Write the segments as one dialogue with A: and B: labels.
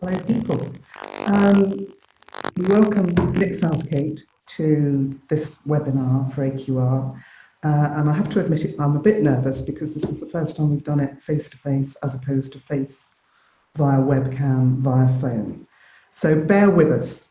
A: Hello, people. Um, Welcome, Nick Southgate, to this webinar for AQR. And I have to admit it, I'm a bit nervous because this is the first time we've done it face-to-face as opposed to face via webcam, via phone. So bear with us.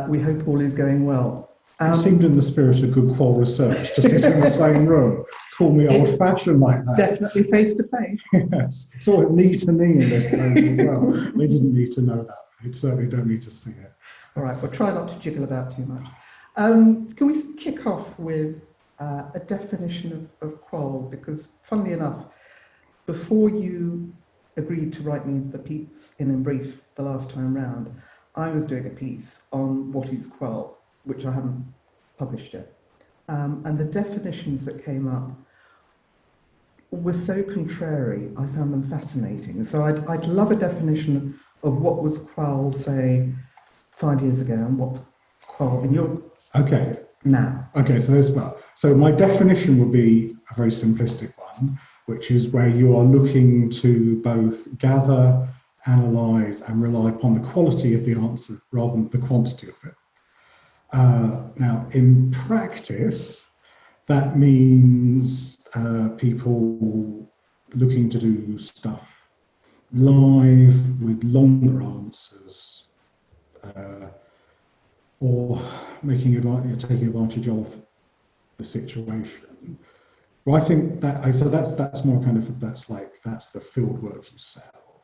A: We hope all is going well.
B: It seemed in the spirit of good qual research to sit in the same room. Call me old-fashioned like that.
A: Definitely face-to-face.
B: Yes, it's all knee to knee in this place as well. They didn't need to know that. They certainly don't need to see it.
A: All right, we'll try not to jiggle about too much. Can we kick off with a definition of QUAL? Because funnily enough, before you agreed to write me the piece in brief the last time round, I was doing a piece on what is QUAL, which I haven't published yet. And the definitions that came up were so contrary, I found them fascinating. So I'd love a definition of what was QUAL, say, 5 years ago, and what's QUAL in your now.
B: Okay, so my definition would be a very simplistic one, which is where you are looking to both gather, analyse and rely upon the quality of the answer rather than the quantity of it. Now, in practice, that means people looking to do stuff live with longer answers, or taking advantage of the situation. Well, I think that that's more kind of that's the field work you sell.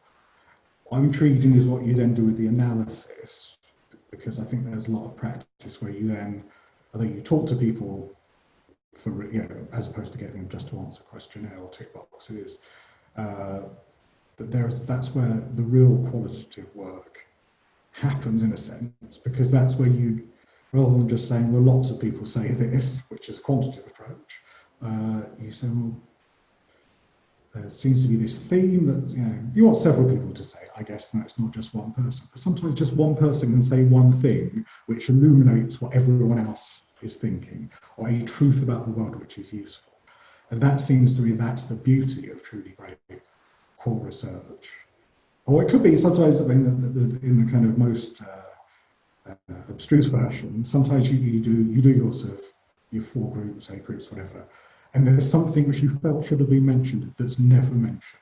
B: What I'm intrigued in is what you then do with the analysis, because I think there's a lot of practice where you talk to people for, as opposed to getting them just to answer a questionnaire or tick boxes. That's where the real qualitative work happens, in a sense, because that's where you, rather than just saying, well, lots of people say this, which is a quantitative approach, you say, well, there seems to be this theme that, you want several people to say, I guess, no, it's not just one person, but sometimes just one person can say one thing which illuminates what everyone else is thinking, or a truth about the world which is useful. And that seems to me, that's the beauty of truly great qual research. Or it could be sometimes, in the kind of most abstruse version, sometimes you do your sort of your 4 groups, 8 groups, whatever, and there's something which you felt should have been mentioned that's never mentioned.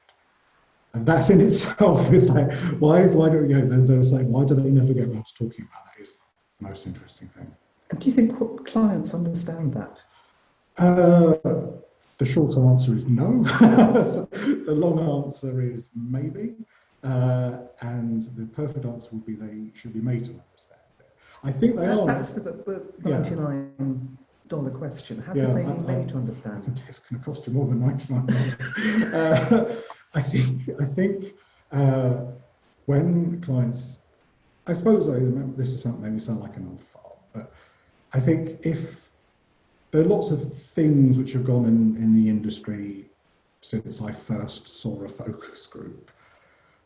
B: And that in itself is like, why do they never get around to talking about that is the most interesting thing.
A: And do you think clients understand that?
B: The short answer is no. The long answer is maybe. And the perfect answer would be they should be made to understand it. I think they are.
A: That's the $99 question. How can they be made to understand?
B: It's going to cost you more than $99. I think when clients, I suppose this is something maybe sound like an old file, but I think if there are lots of things which have gone in the industry since I first saw a focus group.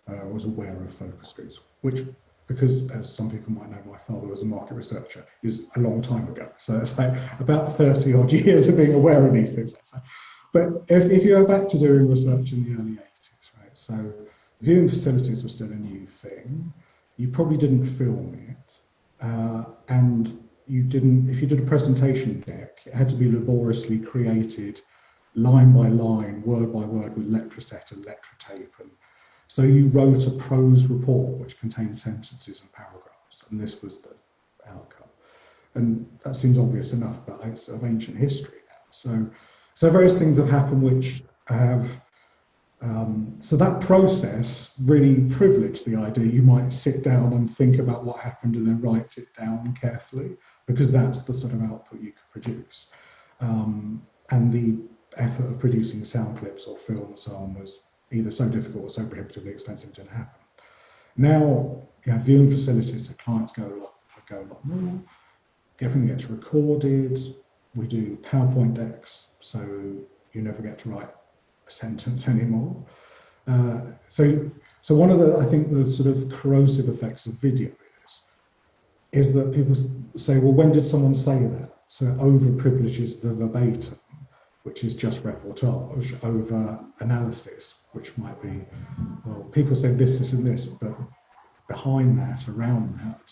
B: Was aware of focus groups, which, because as some people might know, my father was a market researcher, is a long time ago. So it's like about 30 odd years of being aware of these things. But if you go back to doing research in the early 80s, right? So viewing facilities was still a new thing. You probably didn't film it, and you didn't. If you did a presentation deck, it had to be laboriously created, line by line, word by word, with letraset and letratape. And so you wrote a prose report which contained sentences and paragraphs, and this was the outcome. And that seems obvious enough, but it's of ancient history now. So various things have happened which have, so that process really privileged the idea you might sit down and think about what happened and then write it down carefully, because that's the sort of output you could produce. And the effort of producing sound clips or film and so on was either so difficult or so prohibitively expensive it didn't happen. Now, viewing facilities, the clients go a lot more. Everything gets recorded. We do PowerPoint decks, so you never get to write a sentence anymore. So one of the, I think, the sort of corrosive effects of video is that people say, well, when did someone say that? So it overprivileges the verbatim, which is just reportage, over analysis, which might be, well, people said this, this, and this, but behind that, around that.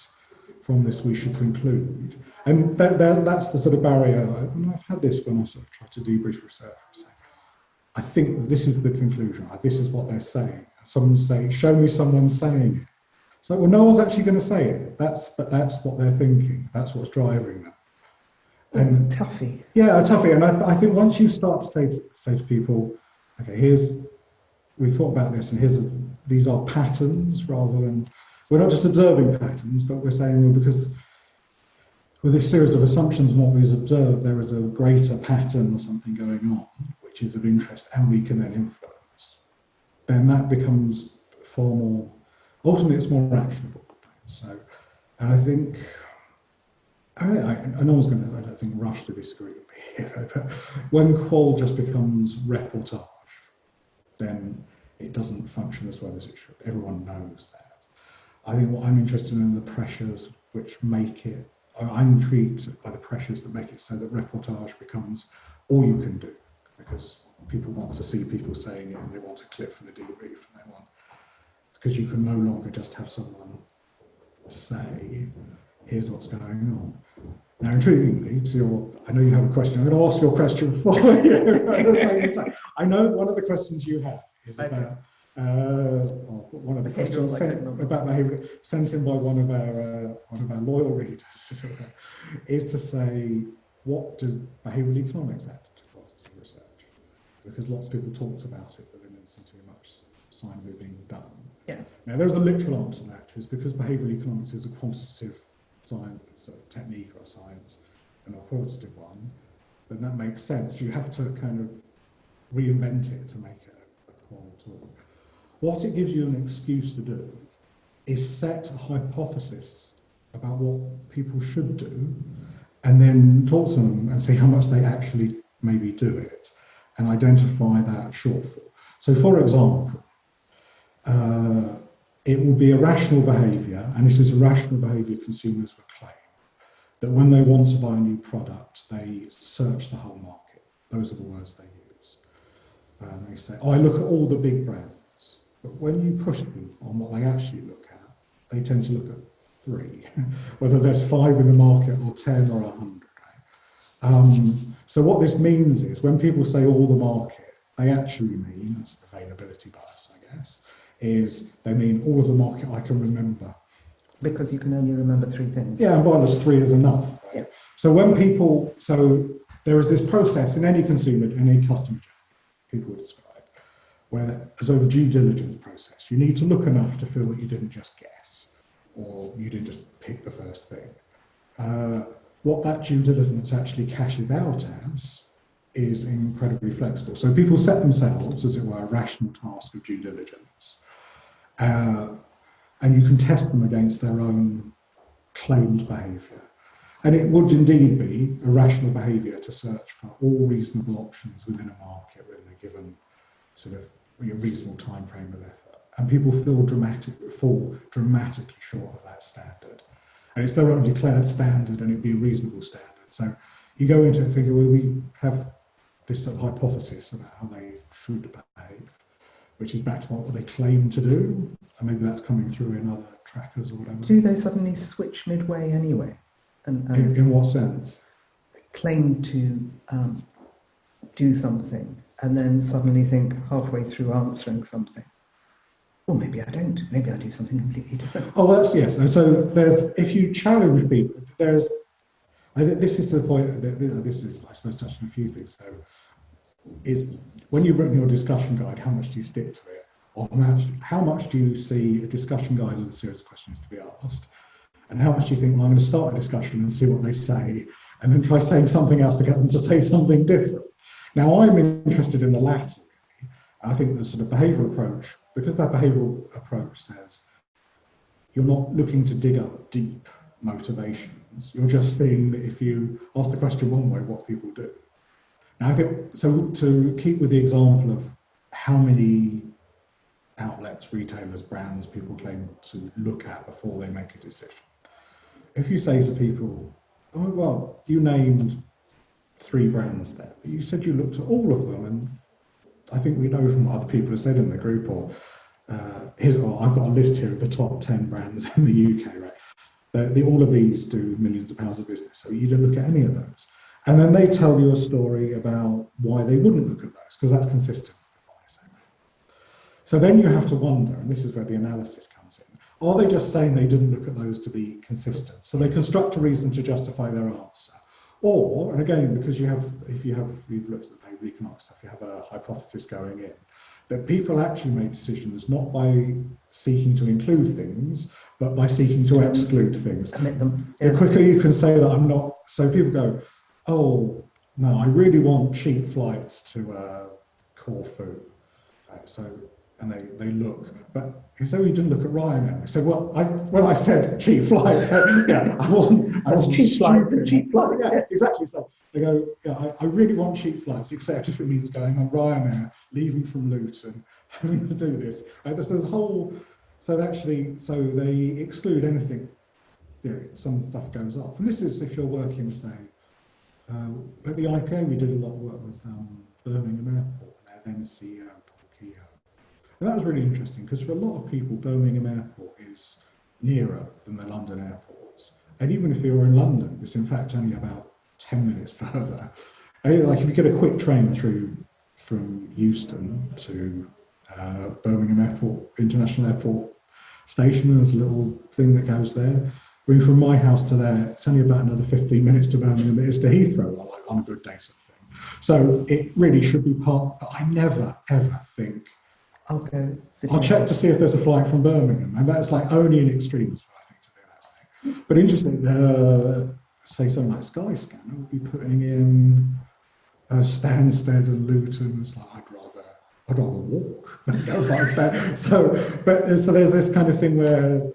B: From this, we should conclude, and that's the sort of barrier. And I've had this when I sort of try to debrief research. I think this is the conclusion. This is what they're saying. Someone say, "Show me someone saying it." It's like, well, no one's actually going to say it. But that's what they're thinking. That's what's driving them.
A: And toughie.
B: Yeah, a toughie. And I think once you start to say to people, okay, we thought about this, and these are patterns rather than. We're not just observing patterns, but we're saying, well, because with this series of assumptions and what we've observed, there is a greater pattern or something going on, which is of interest, and we can then influence. Then that becomes far more, ultimately it's more actionable. So, and I think, no one's going to, I don't think, rush to disagree with me here, but when QUAL just becomes reportage, then it doesn't function as well as it should. Everyone knows that. I think what I'm interested in are the pressures which make it, I'm intrigued by the pressures that make it so that reportage becomes all you can do, because people want to see people saying it, and they want a clip for the debrief, and because you can no longer just have someone say, here's what's going on. Now, intriguingly, I know you have a question. I'm going to ask your question for you at the same time. I know one of the questions you have is about one of the questions about behaviour sent in by one of our loyal readers is to say, what does behavioural economics add to qualitative research? Because lots of people talked about it, but there didn't seem to be much sign of it being done.
A: Yeah.
B: Now, there's a literal answer to that, is because behavioural economics is a quantitative science, sort of technique or science, and a qualitative one, then that makes sense. You have to kind of reinvent it to make it a qual talk. What it gives you an excuse to do is set a hypothesis about what people should do, and then talk to them and see how much they actually maybe do it, and identify that shortfall. So, for example, it will be a rational behaviour, and this is a rational behaviour consumers would claim, that when they want to buy a new product, they search the whole market. Those are the words they use. And they say, I look at all the big brands. But when you push them on what they actually look at, they tend to look at 3, whether there's 5 in the market or 10 or 100. So what this means is when people say all the market, they actually mean, that's availability bias, I guess, is they mean all of the market I can remember.
A: Because you can only remember 3 things.
B: Yeah, and minus 3 is enough. Right?
A: Yeah.
B: So there is this process in any consumer, any customer journey, people would describe, where as a due diligence process, you need to look enough to feel that you didn't just guess, or you didn't just pick the first thing. What that due diligence actually cashes out as is incredibly flexible. So people set themselves, as it were, a rational task of due diligence. And you can test them against their own claimed behaviour. And it would indeed be a rational behaviour to search for all reasonable options within a market, within a given sort of reasonable time frame of effort. And people fall dramatically short of that standard. And it's their own declared standard, and it'd be a reasonable standard. So you go into it thinking, well, we have this sort of hypothesis about how they should behave, which is back to what they claim to do, and maybe that's coming through in other trackers or whatever.
A: Do they suddenly switch midway anyway? And
B: in what sense?
A: Claim to do something, and then suddenly think halfway through answering something, well, maybe I don't. Maybe I do something completely different.
B: Oh, that's yes. And so if you challenge people, this is the point. This is, I suppose, touching a few things. So, is when you've written your discussion guide, how much do you stick to it? Or how much do you see a discussion guide with a series of questions to be asked? And how much do you think, well, I'm going to start a discussion and see what they say, and then try saying something else to get them to say something different? Now, I'm interested in the latter. Really. I think the sort of behavioural approach, because that behavioural approach says you're not looking to dig up deep motivations. You're just seeing that if you ask the question one way, what people do. Now, I think, so to keep with the example of how many outlets, retailers, brands people claim to look at before they make a decision. If you say to people, oh, well, you named 3 brands there, but you said you looked at all of them, and I think we know from what other people have said in the group, or I've got a list here of the top 10 brands in the UK, right? All of these do millions of pounds of business, so you don't look at any of those. And then they tell you a story about why they wouldn't look at those, because that's consistent with what they say. So then you have to wonder, and this is where the analysis comes in, are they just saying they didn't look at those to be consistent? So they construct a reason to justify their answer. Or, and again, because you've looked at the behavioral economic stuff, you have a hypothesis going in, that people actually make decisions not by seeking to include things, but by seeking to exclude things.
A: Admit them. Yeah.
B: The quicker you can say that I'm not, so people go, oh, no, I really want cheap flights to Corfu. Right, so, and they look, but so you didn't look at Ryanair. They said, well, when I said cheap flights, yeah, I wasn't
A: cheap flights and cheap flights.
B: Yeah, exactly. So they go, yeah, I really want cheap flights, except if it means going on Ryanair, leaving from Luton, having to do this. Right? There's a whole, so they exclude anything. Some stuff goes off. And this is if you're working, say, at the IPA, we did a lot of work with Birmingham Airport and their then CEO, Paul Keogh. And that was really interesting because for a lot of people, Birmingham Airport is nearer than the London airports. And even if you're in London, it's in fact only about 10 minutes further. Like if you get a quick train through from Euston to Birmingham Airport, International Airport Station, there's a little thing that goes there. I mean, from my house to there, it's only about another 15 minutes to Birmingham. It is to Heathrow, like on a good day, sort of thing. So it really should be part. But I never ever think I'll check to see if there's a flight from Birmingham, and that's like only in extremes for I think to do that way. But interesting, say something like Skyscanner would be putting in Stansted and Luton. It's like I'd rather walk than go by Stansted. So there's this kind of thing where.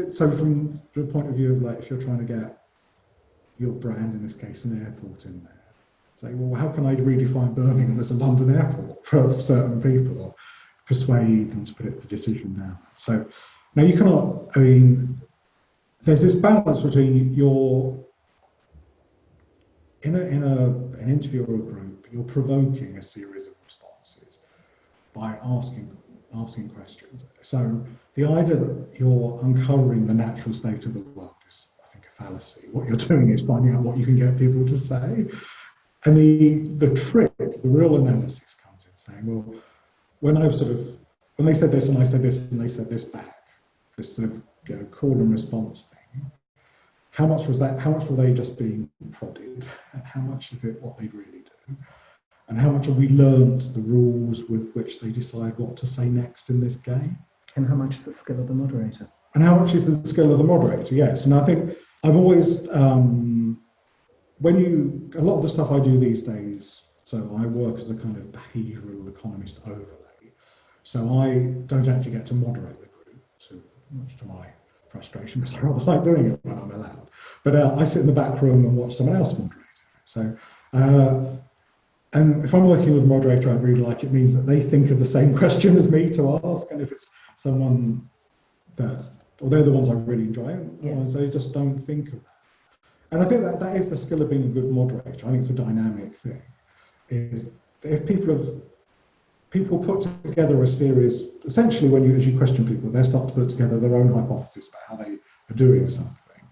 B: So from the point of view of like, if you're trying to get your brand, in this case, an airport in there, say, well, how can I redefine Birmingham as a London airport for certain people, or persuade them to put the decision down? So now you cannot, I mean, there's this balance between in an interview or a group, you're provoking a series of responses by asking questions. So the idea that you're uncovering the natural state of the world is, I think, a fallacy. What you're doing is finding out what you can get people to say. And the trick, the real analysis comes in saying, well, when they said this and I said this and they said this back, this sort of call and response thing, how much were they just being prodded? And how much is it what they really do? And how much have we learned the rules with which they decide what to say next in this game?
A: And how much is the skill of the moderator?
B: And how much is the skill of the moderator? Yes. And I think I've always, a lot of the stuff I do these days, so I work as a kind of behavioural economist overlay. So I don't actually get to moderate the group, much to my frustration, because I rather like doing it when I'm allowed. But I sit in the back room and watch someone else moderate it. So. And if I'm working with a moderator I really like, it means that they think of the same question as me to ask. And if it's someone or they're the ones I really enjoy, they just don't think of that. And I think that is the skill of being a good moderator. I think it's a dynamic thing. Is if people put together a series, essentially as you question people, they start to put together their own hypothesis about how they are doing something.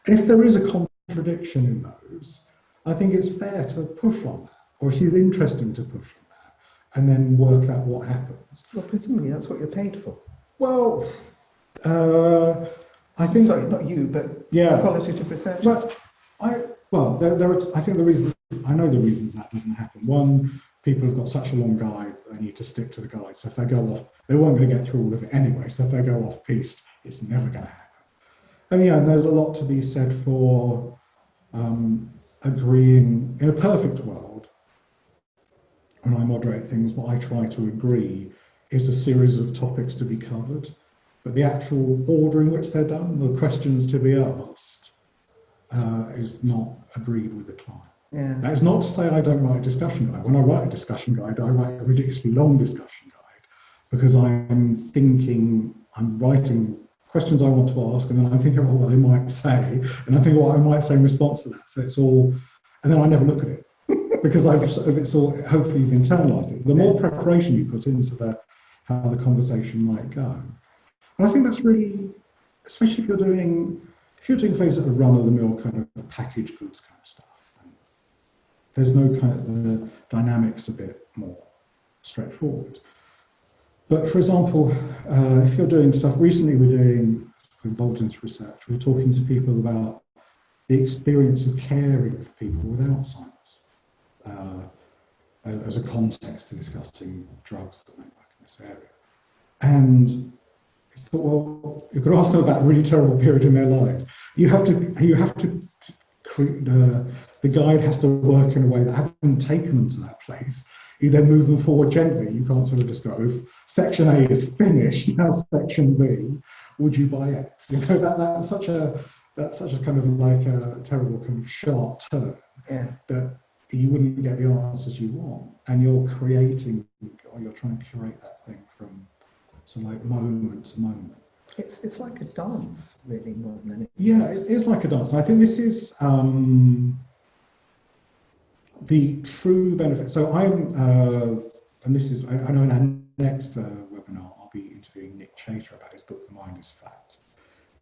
B: And if there is a contradiction in those, I think it's fair to push on that. Or she's interesting to push on that, and then work out what happens.
A: Well, presumably that's what you're paid for.
B: Well, I think.
A: Sorry, not you, but qualitative research.
B: But I think I know the reasons that doesn't happen. One, people have got such a long guide, they need to stick to the guide. So if they go off, they weren't going to get through all of it anyway. So if they go off piste, it's never going to happen. And there's a lot to be said for agreeing in a perfect world. When I moderate things, what I try to agree is a series of topics to be covered, but the actual order in which they're done, the questions to be asked, is not agreed with the client.
A: Yeah.
B: That is not to say I don't write a discussion guide. When I write a discussion guide, I write a ridiculously long discussion guide because I'm writing questions I want to ask, and then I'm thinking about what they might say, and I'm thinking what I might say in response to that. So it's all, and then I never look at it. Because it's all, hopefully you've internalised it. The more preparation you put into how the conversation might go. And I think that's really, especially if you're doing things that are run-of-the-mill kind of packaged goods kind of stuff. There's no kind of, the dynamics a bit more straightforward. But for example, if you're doing stuff, recently we're involved in this research, we're talking to people about the experience of caring for people with Alzheimer's as a context to discussing drugs that might work in this area. And I thought, well, you could ask them about a really terrible period in their lives. You have to create, the guide has to work in a way that having taken them to that place, you then move them forward gently. You can't sort of just go, section A is finished, now section B, would you buy X? You know, that's such a kind of like a terrible kind of sharp turn,
A: yeah,
B: that you wouldn't get the answers you want. And you're creating, or you're trying to curate that thing from sort of like moment to moment.
A: It's like a dance, really, more than anything.
B: Yeah, it's like a dance. And I think this is the true benefit. So and this is, I know in our next webinar, I'll be interviewing Nick Chater about his book, The Mind is Flat.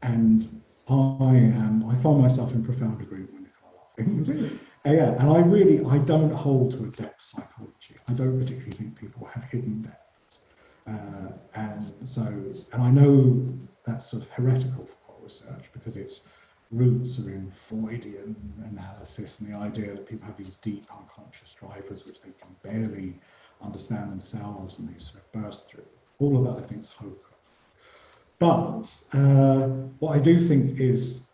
B: And I find myself in profound agreement with Nick on a lot of things.
A: Really?
B: Yeah, and I don't hold to a depth psychology. I don't particularly think people have hidden depths. And I know that's sort of heretical for qual research because its roots are in Freudian analysis and the idea that people have these deep unconscious drivers which they can barely understand themselves and they sort of burst through. All of that I think is hocus. But what I do think is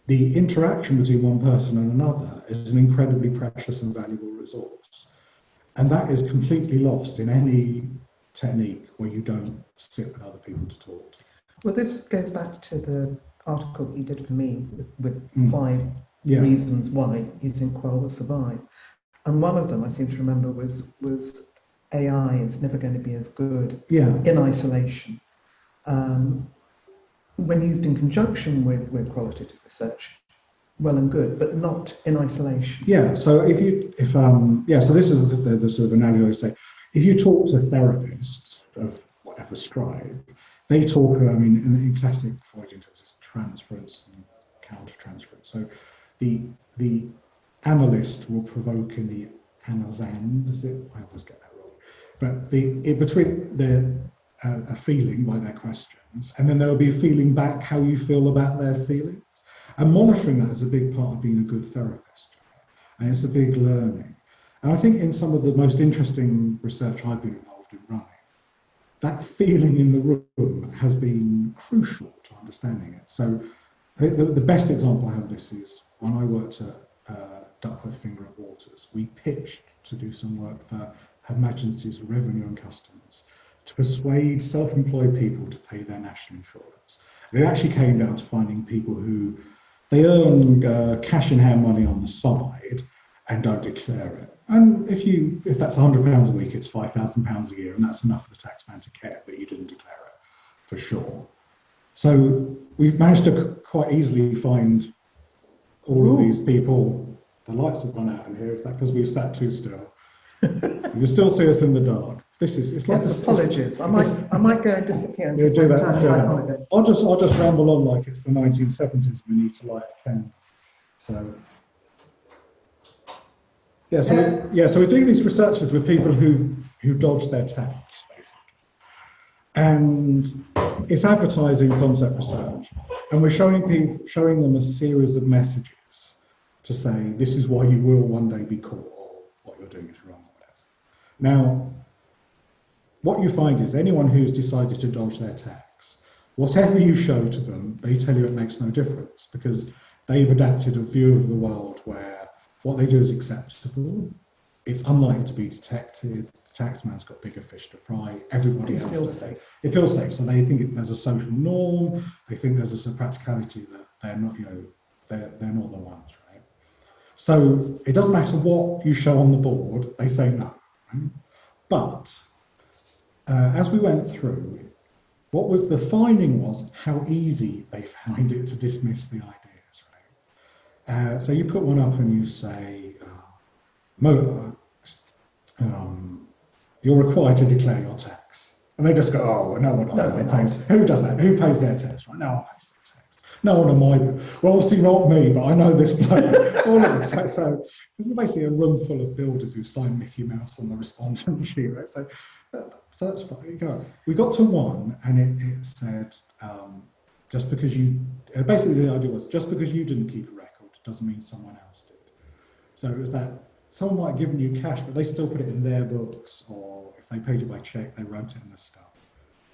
B: the interaction between one person and another is an incredibly precious and valuable resource. And that is completely lost in any technique where you don't sit with other people to talk to.
A: Well, this goes back to the article that you did for me with 5 reasons why you think qual will survive. And one of them, I seem to remember, was AI is never going to be as good in isolation. When used in conjunction with qualitative research, well and good, but not in isolation.
B: Yeah, so so this is the sort of analogy I say. If you talk to therapists of whatever stripe, they talk, in classic Freudian terms, it's transference and counter-transference. So the analyst will provoke in the anazand, is it? I always get that wrong. But between a feeling by their questions, and then there will be a feeling back how you feel about their feelings. And monitoring that is a big part of being a good therapist. And it's a big learning. And I think in some of the most interesting research I've been involved in running, that feeling in the room has been crucial to understanding it. So the best example I have of this is when I worked at Duckworth Finger at Waters, we pitched to do some work for Her Majesty's Revenue and Customs to persuade self-employed people to pay their national insurance. And it actually came down to finding people who they earn cash in hand money on the side and don't declare it. And if that's £100 a week, it's £5,000 a year, and that's enough for the taxman to care that you didn't declare it, for sure. So we've managed to quite easily find all of these people. The lights have gone out in here. Is that because we've sat too still? You still see us in the dark. It's like
A: apologies. I might go and disappear and
B: do that. I'll just ramble on like it's the 1970s. We need to light a candle. So. So we're doing these researches with people who dodge their tax, basically. And it's advertising concept research. And we're showing them a series of messages to say, this is why you will one day be caught, or what you're doing is wrong, or whatever. Now, what you find is anyone who's decided to dodge their tax, whatever you show to them, they tell you it makes no difference because they've adapted a view of the world where what they do is acceptable. It's unlikely to be detected. The taxman's got bigger fish to fry. Everybody else feels safe. It feels safe. So they think there's a social norm. They think there's a practicality that they're not, they're not the ones, right? So it doesn't matter what you show on the board. They say no. Right? But as we went through, what was the finding was how easy they found it to dismiss the ideas. So you put one up and you say, you're required to declare your tax. And they just go, oh, well, no one pays. Who does that? Who pays their tax? Right? No one pays their tax. No one on my, well, obviously not me, but I know this bloke. So there's basically a room full of builders who sign Mickey Mouse on the respondent sheet, right? So that's fine. You go. We got to one, and it said, just because you, basically the idea was, just because you didn't keep a record doesn't mean someone else did. So it was that someone might have given you cash, but they still put it in their books, or if they paid you by check, they wrote it in the stuff.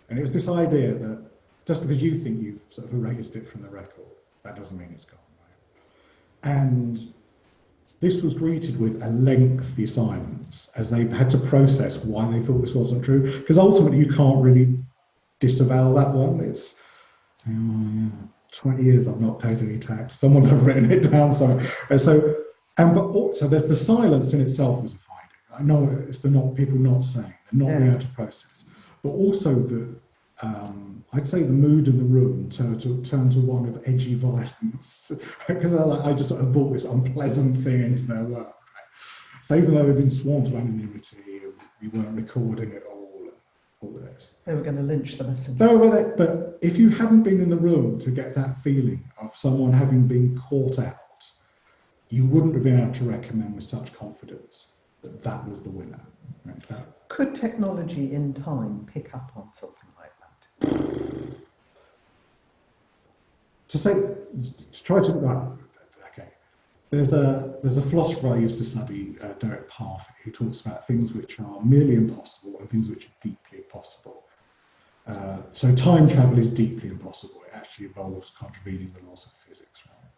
B: And it was this idea that just because you think you've sort of erased it from the record, that doesn't mean it's gone. Right? And this was greeted with a lengthy silence as they had to process why they thought this wasn't true. Because ultimately, you can't really disavow that one. It's, oh, yeah, 20 years I've not paid any tax. Someone had written it down somewhere. And so, but also there's the silence in itself was a finding. I know it's the not people not saying, they're not being able to process, but also the I'd say the mood in the room turned to one of edgy violence because I just sort of brought this unpleasant thing into their work. Right? So even though they've been sworn to anonymity, we weren't recording it all this.
A: They were going to lynch the messenger.
B: No, but if you hadn't been in the room to get that feeling of someone having been caught out, you wouldn't have been able to recommend with such confidence that that was the winner. Right?
A: Could technology in time pick up on something like that?
B: To try to, well, okay. There's a philosopher I used to study, Derek Parfit, who talks about things which are merely impossible and things which are deeply impossible. So time travel is deeply impossible. It actually involves contravening the laws of physics. Right?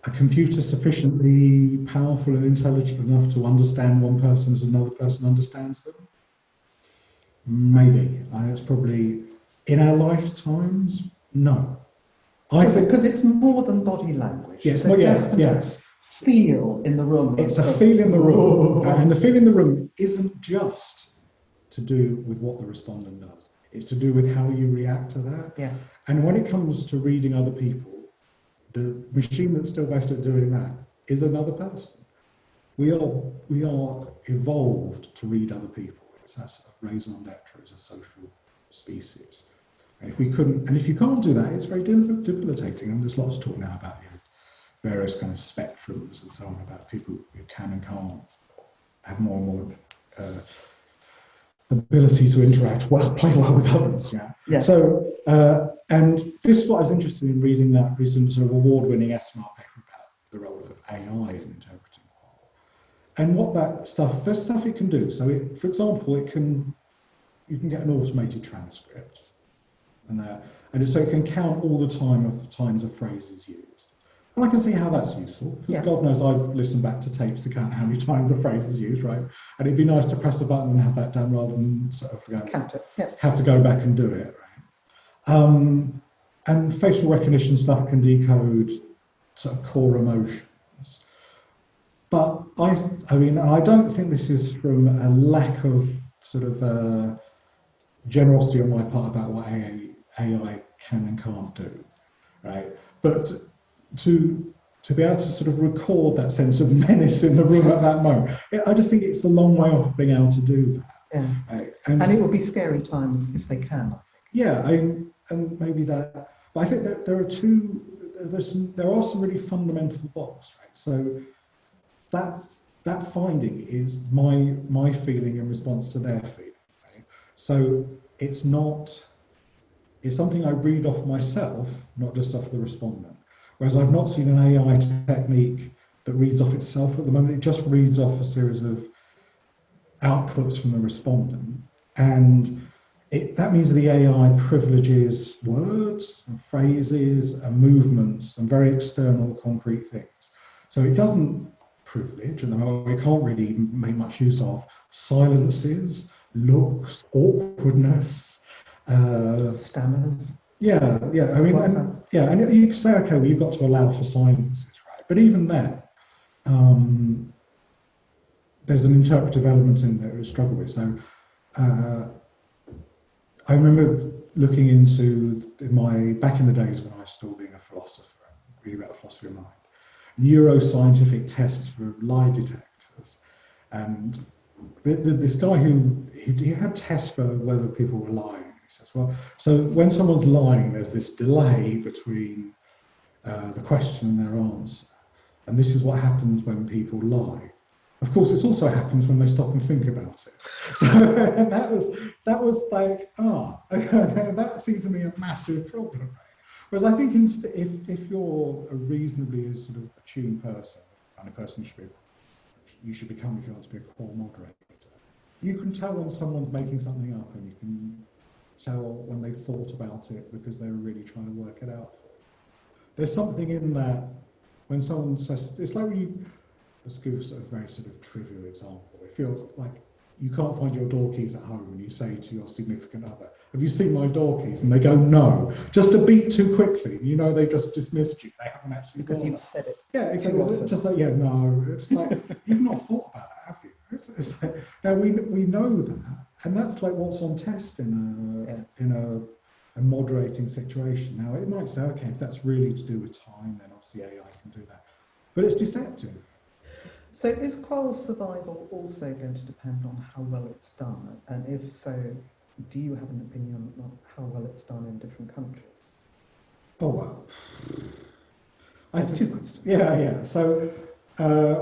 B: A computer sufficiently powerful and intelligent enough to understand one person as another person understands them? Maybe. It's probably, in our lifetimes, no.
A: Because it's more than body language.
B: Yes, well, yes.
A: Feel in the room.
B: It's a feel in the room. And the feel in the room isn't just to do with what the respondent does. It's to do with how you react to that.
A: Yeah.
B: And when it comes to reading other people, the machine that's still best at doing that is another person. We are evolved to read other people. It's that sort of raison d'etre as a social species. And if you can't do that, it's very debilitating. And there's lots of talk now about various kind of spectrums and so on about people who can and can't have more and more ability to interact well, play well with others. Yeah. So, and this is what I was interested in reading that recent sort of award-winning SMART paper about the role of AI in interpreting QUAL. And what there's stuff it can do. So, for example, you can get an automated transcript, and so it can count all the times a phrase is used. And I can see how that's useful, because God knows I've listened back to tapes to count how many times the phrase is used, right? And it'd be nice to press a button and have that done rather than sort of have to go back and do it, right? And facial recognition stuff can decode sort of core emotions. But I mean, I don't think this is from a lack of sort of generosity on my part about what AI can and can't do, right? But to be able to sort of record that sense of menace in the room at that moment, I just think it's a long way off being able to do that.
A: Yeah. And it will be scary times if they can, I think.
B: Yeah, and maybe that. But I think that there are some really fundamental blocks, right? So that finding is my feeling in response to their feeling. Right? So it's something I read off myself, not just off the respondent. Whereas I've not seen an AI technique that reads off itself at the moment. It just reads off a series of outputs from the respondent. And that means the AI privileges words and phrases and movements and very external concrete things. So it doesn't privilege, and we can't really make much use of silences, looks, awkwardness,
A: stammers.
B: Yeah. I mean, and you can say, okay, well, you've got to allow for silences, right? But even then, there's an interpretive element in there we struggle with. So, I remember looking into back in the days when I was still being a philosopher, reading about the philosophy of mind, neuroscientific tests for lie detectors, and this guy he had tests for whether people were lying. He says, well, so when someone's lying, there's this delay between the question and their answer. And this is what happens when people lie. Of course, it also happens when they stop and think about it. So that was like, that seemed to me a massive problem. Whereas I think if you're a reasonably sort of attuned person, the kind of person you should become if you want to be a QUAL moderator, you can tell when someone's making something up, and you can tell when they've thought about it because they're really trying to work it out. There's something in that when someone says, it's like when you, let's give a very sort of trivial example. It feels like you can't find your door keys at home and you say to your significant other, have you seen my door keys? And they go, no, just a beat too quickly. You know, they just dismissed you. They haven't actually
A: because you've said it.
B: Yeah, exactly. It's just like, yeah, no. It's like, you've not thought about that, have you? It's like, now we know that, and that's like what's on test in a moderating situation. Now it might say, okay, if that's really to do with time, then obviously AI can do that, but it's deceptive.
A: So is QUAL's survival also going to depend on how well it's done? And if so, do you have an opinion on how well it's done in different countries?
B: Oh, well.
A: I have two questions.
B: Yeah. So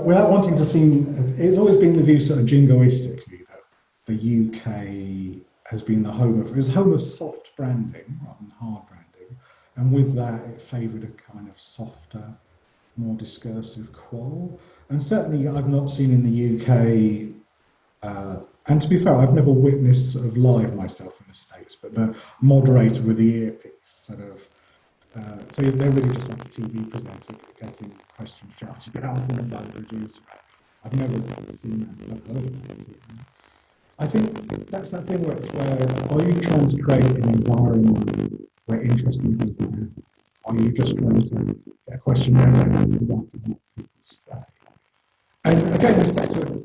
B: without wanting to seem, it's always been the view sort of jingoistically that the UK has been the home of soft branding rather than hard branding. And with that, it favoured a kind of softer, more discursive QUAL. And certainly I've not seen in the UK, and to be fair, I've never witnessed sort of live myself in the States, but the moderator with the earpiece sort of, so they're really just like a TV presenter getting questions shouted down from by the producer. I've never seen that, I've heard of it. I think that's that thing where are you trying to create an environment where interesting things happen? Are you just trying to get a question and stuff? And again, it's back to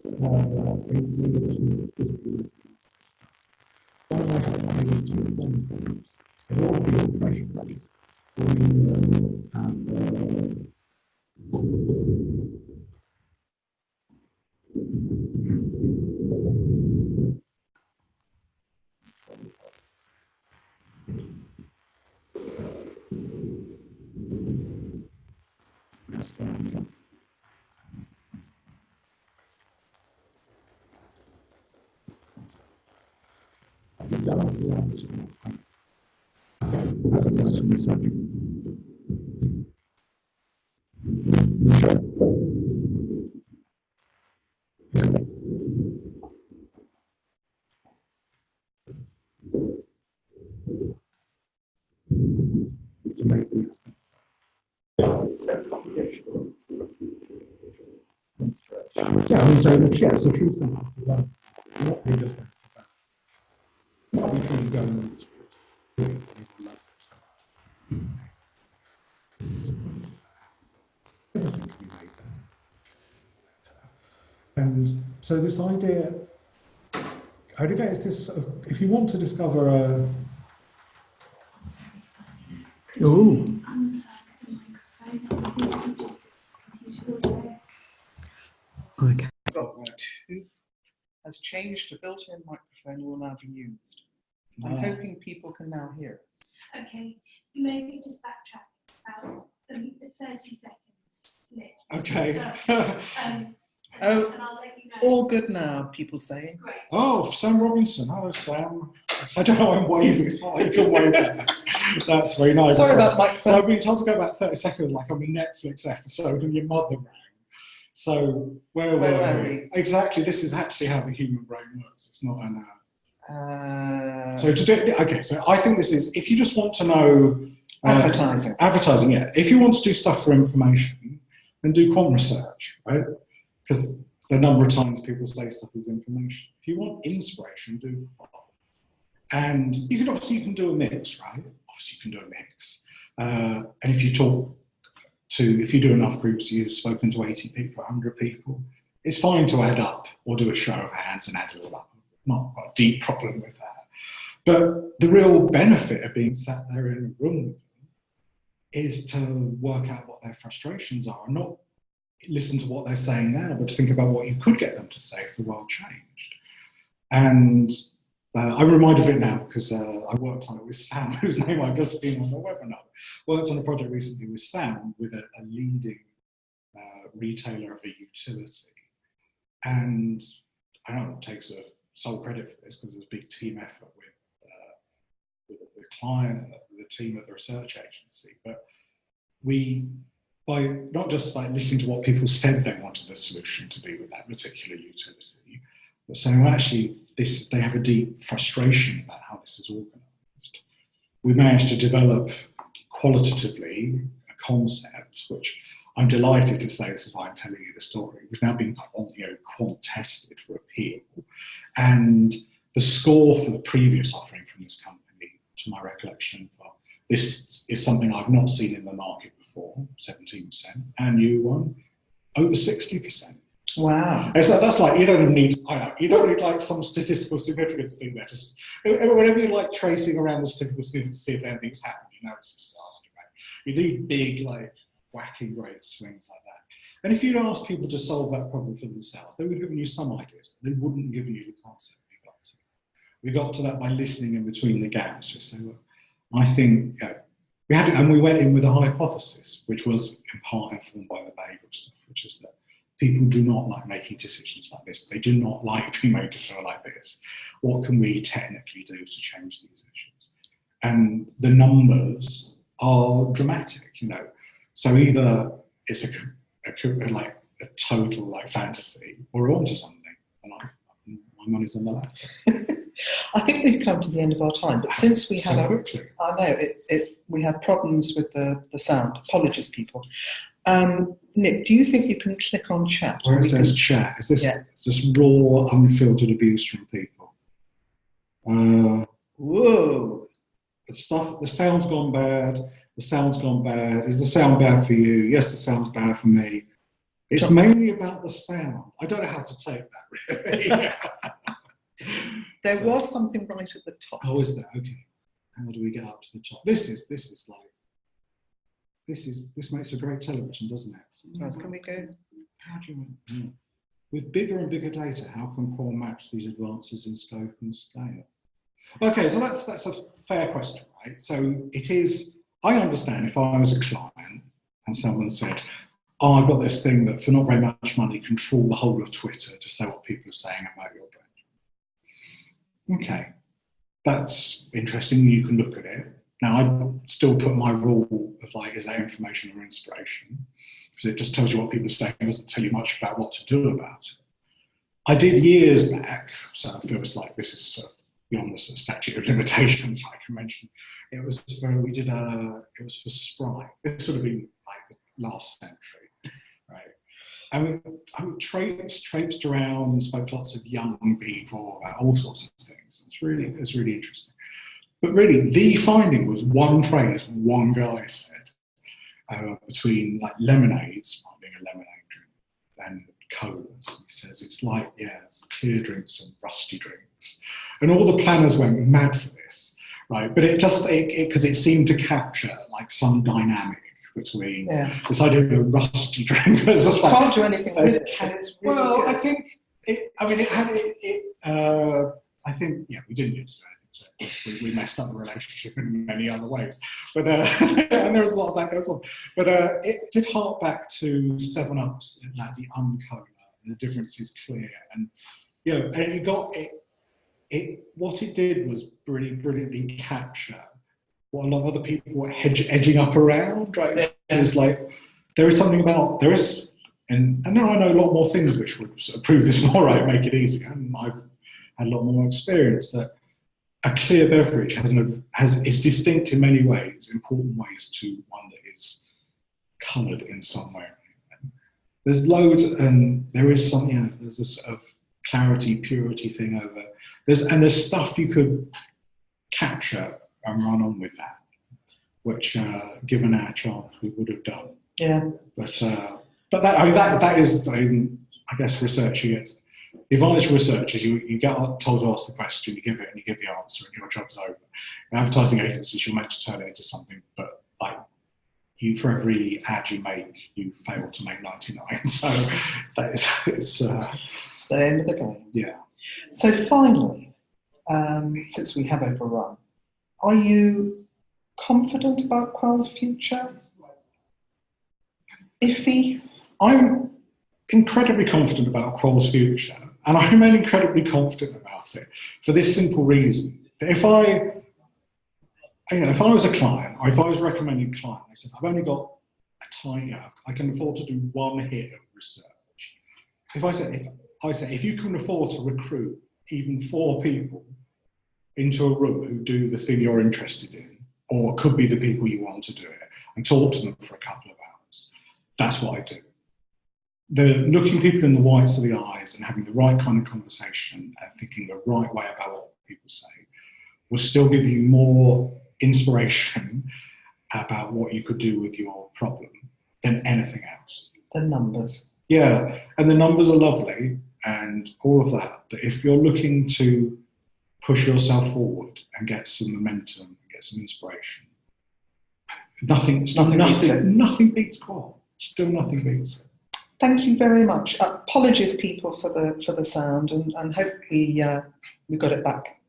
B: yeah, I mean, so it's a true thing. Not really just not before you go and and so this idea, I would guess this sort of, if you want to discover a
A: Okay. Got two. Has changed to built-in microphone will now be used. I'm hoping people can now hear us.
C: Okay, maybe just backtrack about the 30 seconds.
B: okay.
A: Oh,
C: and I'll let you know.
A: all good now, people saying.
C: Great.
D: Oh, Sam Robinson. Hello, Sam. I don't know, I'm waving. It's not like you can wave that. That's very nice.
A: Sorry about microphone.
D: So I've been told to go about 30 seconds like I'm a Netflix episode and your mother rang. So where were we? Exactly, this is actually how the human brain works. It's not an So to do, okay, so I think this is, if you just want to know advertising, yeah. If you want to do stuff for information, then do quant research, right? Because the number of times people say stuff is information. If you want inspiration, do quant. And you can obviously do a mix, right? Obviously you can do a mix. And if you if you do enough groups, you've spoken to 80 people, 100 people, it's fine to add up or do a show of hands and add it all up. Not got a deep problem with that. But the real benefit of being sat there in a room with them is to work out what their frustrations are, and not listen to what they're saying now, but to think about what you could get them to say if the world changed. And I'm reminded of it now because I worked on it with Sam, whose name I've just seen on the webinar. Worked on a project recently with Sam with a leading retailer of a utility. And I don't take sort of sole credit for this because it was a big team effort with the client and the team at the research agency. But by not just like listening to what people said they wanted the solution to be with that particular utility, but saying, well, actually, they have a deep frustration about how this is organised. We managed to develop qualitatively a concept, which I'm delighted to say, this is why I'm telling you the story, we've now been quant tested for appeal. And the score for the previous offering from this company, to my recollection, for this is something I've not seen in the market before, 17%, and new one, over 60%.
A: Wow.
D: So that's like, you don't need like some statistical significance thing there. Just whenever you're like tracing around the statistical significance to see if anything's happened, you know it's a disaster, right? You need big, like, whacking great swings like that. And if you'd asked people to solve that problem for themselves, they would have given you some ideas, but they wouldn't have given you the concept we got to. We got to that by listening in between the gaps. We say, well, I think, we went in with a hypothesis, which was in part informed by the behavioural stuff, which is that people do not like making decisions like this. They do not like being made to feel like this. What can we technically do to change these issues? And the numbers are dramatic, you know. So either it's a total like fantasy, or we're onto something. And my money's on the latter.
A: I think we've come to the end of our time, but since we had I know we had problems with the sound. Apologies, people. Nick, do you think you can click on chat?
D: Where it says chat, is this just raw, unfiltered abuse from people?
A: Whoa!
D: The sound's gone bad. The sound's gone bad. Is the sound bad for you? Yes, the sound's bad for me. It's mainly about the sound. I don't know how to take that, really.
A: There was something right at the top.
D: Oh, is there? Okay. How do we get up to the top? This makes for great television, doesn't it?
A: Sometimes can we go?
D: How do you with bigger and bigger data, how can QUAL match these advances in scope and scale? Okay, so that's a fair question, right? So it is. I understand if I was a client and someone said, oh, I've got this thing that for not very much money control the whole of Twitter to say what people are saying about your brand. Okay, that's interesting. You can look at it. Now, I'd still put my rule of like, is that information or inspiration? Because it just tells you what people are saying, it doesn't tell you much about what to do about it. I did years back, so it feels like this is sort of beyond the sort of statute of limitations, I can mention. It was for Sprite. This would have been like the last century, right? And I traipsed around and spoke to lots of young people about all sorts of things. It's really interesting. But really, the finding was one phrase, one guy said, between like lemonades, being a lemonade drink, and colas. He says it's like, it's clear drinks and rusty drinks. And all the planners went mad for this, right? But because it seemed to capture like some dynamic between this idea of a rusty drink.
A: You can't do anything with it, and it's really good.
D: I think we didn't use to do anything. So we messed up the relationship in many other ways. But and there was a lot of that goes on. But it did hark back to 7-Up's, like the uncola, and the difference is clear. And and it got it. What it did was brilliantly capture what a lot of other people were edging up around. Right? It was like there is something about and now I know a lot more things which would sort of prove this more right, make it easier. And I've had a lot more experience that a clear beverage is distinct in many ways, important ways to one that is coloured in some way. There's loads, and there is some, there's this sort of clarity, purity thing over. There's stuff you could capture and run on with that, which, given our chance, we would have done.
A: Yeah.
D: But that is, I guess, researching it. If honest researchers, you get told to ask the question, you give it, and you give the answer, and your job's over. In advertising agencies, you're meant to turn it into something, but like for every ad you make, you fail to make 99. So that is, it's
A: the end of the game.
D: Yeah.
A: So finally, since we have overrun, are you confident about QUAL's future? Iffy?
D: I'm incredibly confident about QUAL's future, and I remain incredibly confident about it for this simple reason. That if I was a client, or if I was recommending a client, I said, I've only got a tiny, I can afford to do one hit of research. If I say, if you can afford to recruit even 4 people into a room who do the thing you're interested in, or it could be the people you want to do it, and talk to them for a couple of hours, that's what I do. Looking people in the whites of the eyes and having the right kind of conversation and thinking the right way about what people say will still give you more inspiration about what you could do with your problem than anything else.
A: The numbers.
D: Yeah, and the numbers are lovely and all of that, but if you're looking to push yourself forward and get some momentum and get some inspiration, nothing beats QUAL. Still nothing beats it.
A: Thank you very much. Apologies, people, for the sound, and hope we got it back.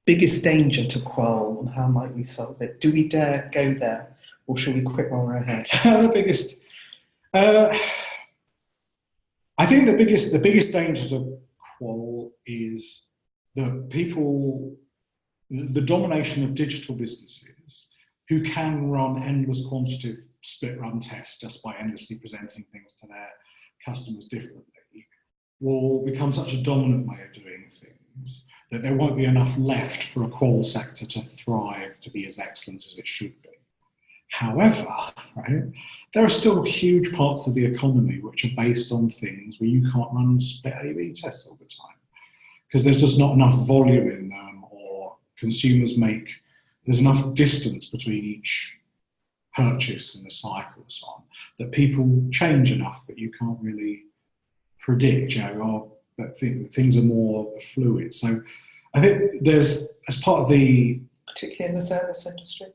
A: Biggest danger to QUAL, and how might we solve it? Do we dare go there, or shall we quit while we're ahead?
D: The biggest, I think the biggest danger to QUAL is the domination of digital businesses who can run endless quantitative split run tests just by endlessly presenting things to their customers differently, will become such a dominant way of doing things that there won't be enough left for a QUAL sector to thrive, to be as excellent as it should be. However, right, there are still huge parts of the economy which are based on things where you can't run split A/B tests all the time because there's just not enough volume in them, or consumers there's enough distance between each purchase in the cycle and so on, that people change enough that you can't really predict, or that things are more fluid. So I think there's, as part of the...
A: Particularly in the service industry?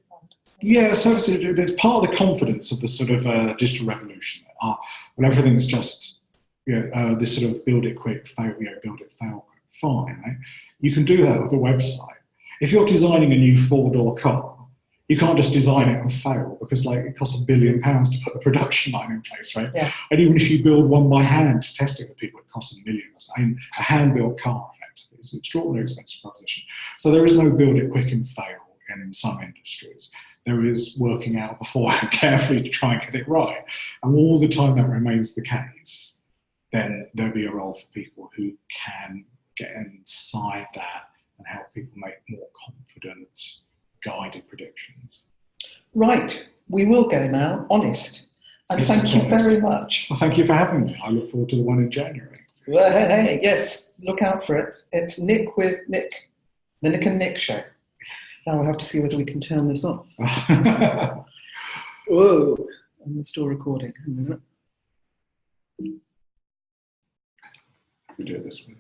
D: Yeah, service industry, it's part of the confidence of the sort of digital revolution. When everything is just, this sort of build it quick, fail, build it, fail quick, fine, right? You can do that with a website. If you're designing a new 4-door car, you can't just design it and fail because it costs £1 billion to put the production line in place, right?
A: Yeah.
D: And even if you build one by hand to test it with people, it costs £1 million. I mean, a hand-built car, effectively, is an extraordinarily expensive proposition. So there is no build it quick and fail in some industries. There is working out beforehand carefully to try and get it right. And all the time that remains the case, then there'll be a role for people who can get inside that and help people make more confident, guided predictions.
A: Right, we will go now, honest. And
D: Yes,
A: thank you
D: honest.
A: very much.
D: Well, thank you for having me. I look forward to the one in January.
A: Well, hey, yes, look out for it. It's Nick with Nick, the Nick and Nick show. Now we'll have to see whether we can turn this off. Whoa, I'm still recording.
D: We do it this way.